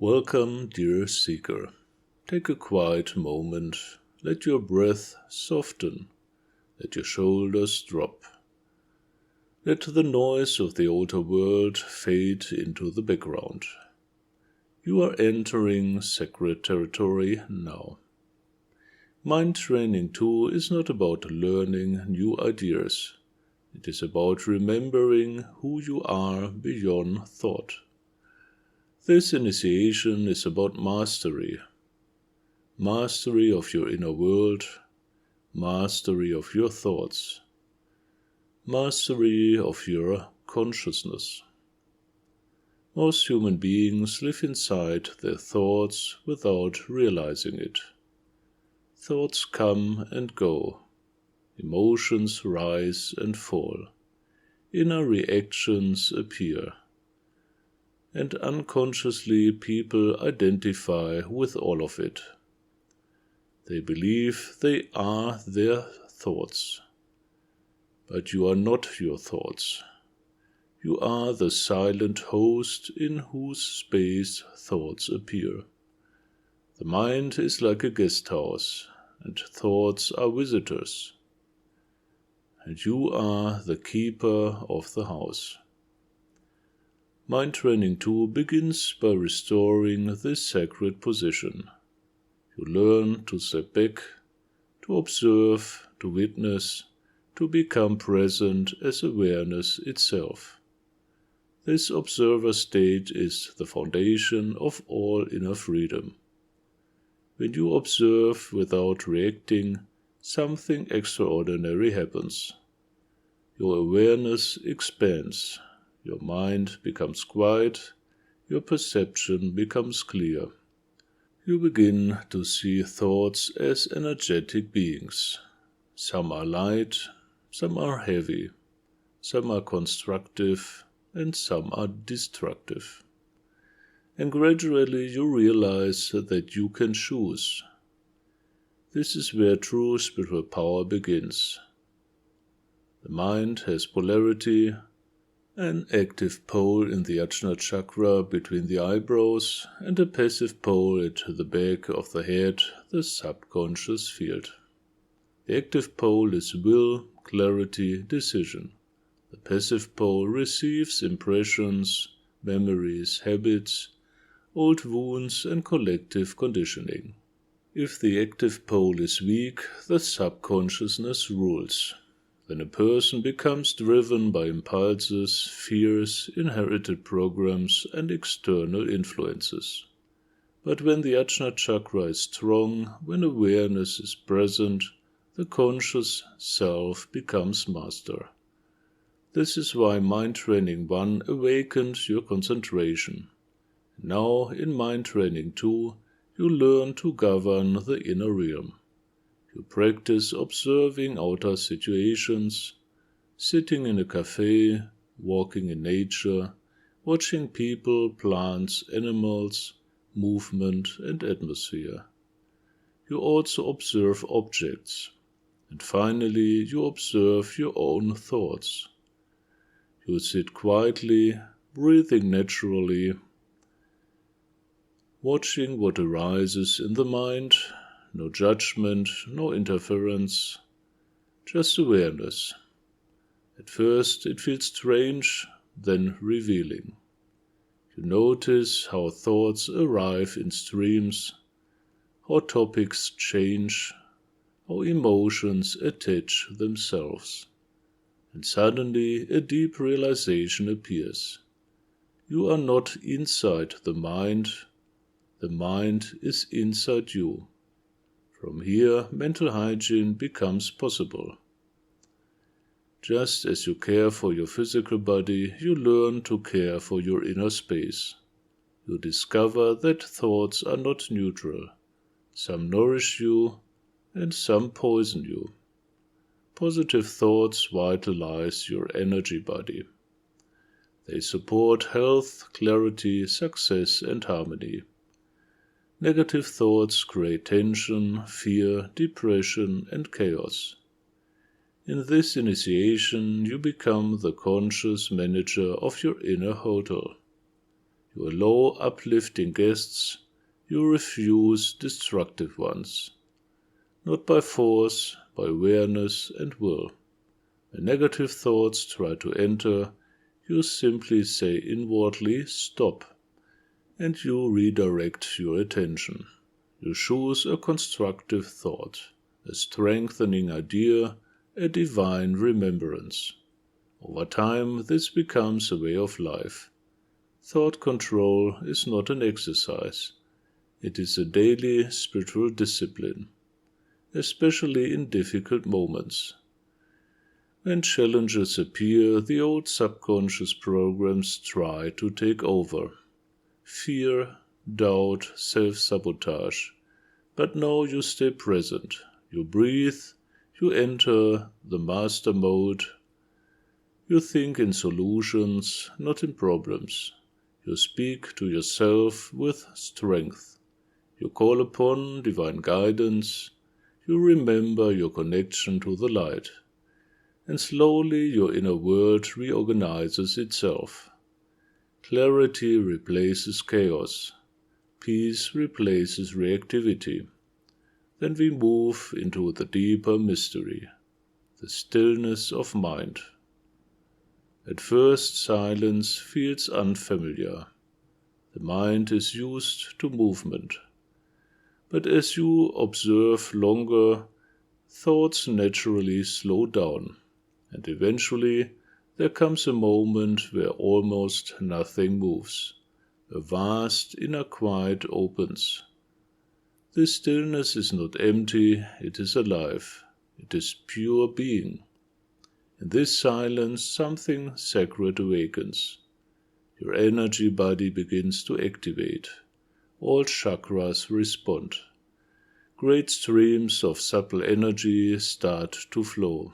Welcome, dear seeker. Take a quiet moment. Let your breath soften. Let your shoulders drop. Let the noise of the outer world fade into the background. You are entering sacred territory now. Mind Training 2 is not about learning new ideas. It is about remembering who you are beyond thought. This initiation is about mastery. Mastery of your inner world, mastery of your thoughts, mastery of your consciousness. Most human beings live inside their thoughts without realizing it. Thoughts come and go. Emotions rise and fall. Inner reactions appear. And unconsciously people identify with all of it. They believe they are their thoughts. But you are not your thoughts. You are the silent host in whose space thoughts appear. The mind is like a guest house, and thoughts are visitors. And you are the keeper of the house. Mind Training 2 begins by restoring this sacred position. You learn to step back, to observe, to witness, to become present as awareness itself. This observer state is the foundation of all inner freedom. When you observe without reacting, something extraordinary happens. Your awareness expands. Your mind becomes quiet, your perception becomes clear. You begin to see thoughts as energetic beings. Some are light, some are heavy, some are constructive, and some are destructive. And gradually you realize that you can choose. This is where true spiritual power begins. The mind has polarity, an active pole in the Ajna chakra between the eyebrows and a passive pole at the back of the head, the subconscious field. The active pole is will, clarity, decision. The passive pole receives impressions, memories, habits, old wounds and collective conditioning. If the active pole is weak, the subconsciousness rules. Then a person becomes driven by impulses, fears, inherited programs, and external influences. But when the Ajna chakra is strong, when awareness is present, the conscious self becomes master. This is why Mind Training 1 awakens your concentration. Now, in Mind Training 2, you learn to govern the inner realm. You practice observing outer situations, sitting in a cafe, walking in nature, watching people, plants, animals, movement and atmosphere. You also observe objects. And finally, you observe your own thoughts. You sit quietly, breathing naturally, watching what arises in the mind. No judgment, no interference, just awareness. At first it feels strange, then revealing. You notice how thoughts arrive in streams, how topics change, how emotions attach themselves. And suddenly a deep realization appears. You are not inside the mind is inside you. From here, mental hygiene becomes possible. Just as you care for your physical body, you learn to care for your inner space. You discover that thoughts are not neutral. Some nourish you, and some poison you. Positive thoughts vitalize your energy body. They support health, clarity, success, and harmony. Negative thoughts create tension, fear, depression, and chaos. In this initiation, you become the conscious manager of your inner hotel. You allow uplifting guests, you refuse destructive ones. Not by force, by awareness and will. When negative thoughts try to enter, you simply say inwardly, stop, and you redirect your attention. You choose a constructive thought, a strengthening idea, a divine remembrance. Over time, this becomes a way of life. Thought control is not an exercise. It is a daily spiritual discipline, especially in difficult moments. When challenges appear, the old subconscious programs try to take over. Fear, doubt, self-sabotage. But now you stay present. You breathe, you enter the master mode. You think in solutions, not in problems. You speak to yourself with strength. You call upon divine guidance. You remember your connection to the light. And slowly your inner world reorganizes itself. Clarity replaces chaos. Peace replaces reactivity. Then we move into the deeper mystery, the stillness of mind. At first, silence feels unfamiliar. The mind is used to movement. But as you observe longer, thoughts naturally slow down, and eventually there comes a moment where almost nothing moves. A vast inner quiet opens. This stillness is not empty, it is alive. It is pure being. In this silence, something sacred awakens. Your energy body begins to activate. All chakras respond. Great streams of subtle energy start to flow.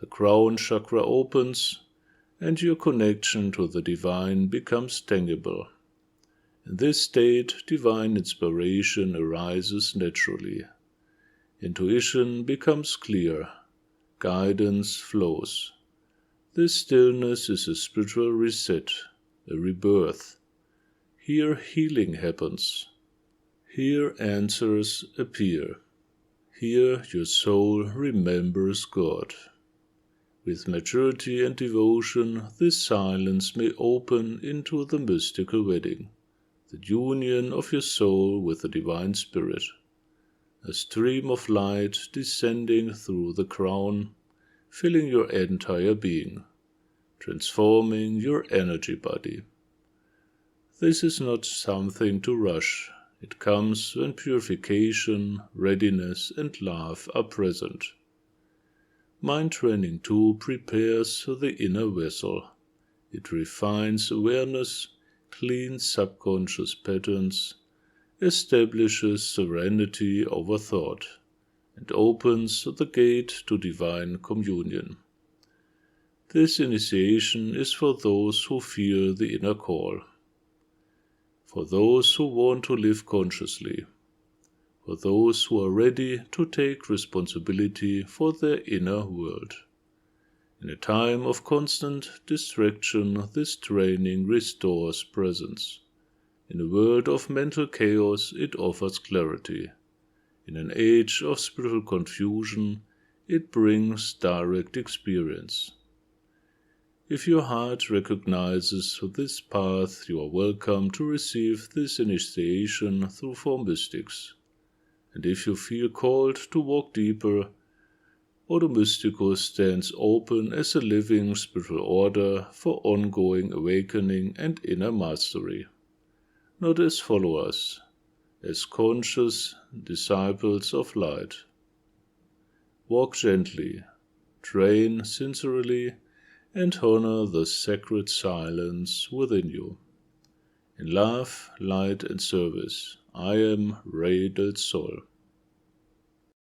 The crown chakra opens, and your connection to the divine becomes tangible. In this state, divine inspiration arises naturally. Intuition becomes clear. Guidance flows. This stillness is a spiritual reset, a rebirth. Here healing happens. Here answers appear. Here your soul remembers God. With maturity and devotion, this silence may open into the mystical wedding, the union of your soul with the divine spirit. A stream of light descending through the crown, filling your entire being, transforming your energy body. This is not something to rush. It comes when purification, readiness, and love are present. Mind training too prepares the inner vessel. It refines awareness, cleans subconscious patterns, establishes serenity over thought, and opens the gate to divine communion. This initiation is for those who feel the inner call, for those who want to live consciously, for those who are ready to take responsibility for their inner world. In a time of constant distraction, this training restores presence. In a world of mental chaos, it offers clarity. In an age of spiritual confusion, it brings direct experience. If your heart recognizes this path, you are welcome to receive this initiation through 4Mystics. And if you feel called to walk deeper, Ordo Mysticus stands open as a living spiritual order for ongoing awakening and inner mastery. Not as followers, as conscious disciples of light. Walk gently, train sincerely, and honor the sacred silence within you. In love, light, and service, I am Ray del Sol.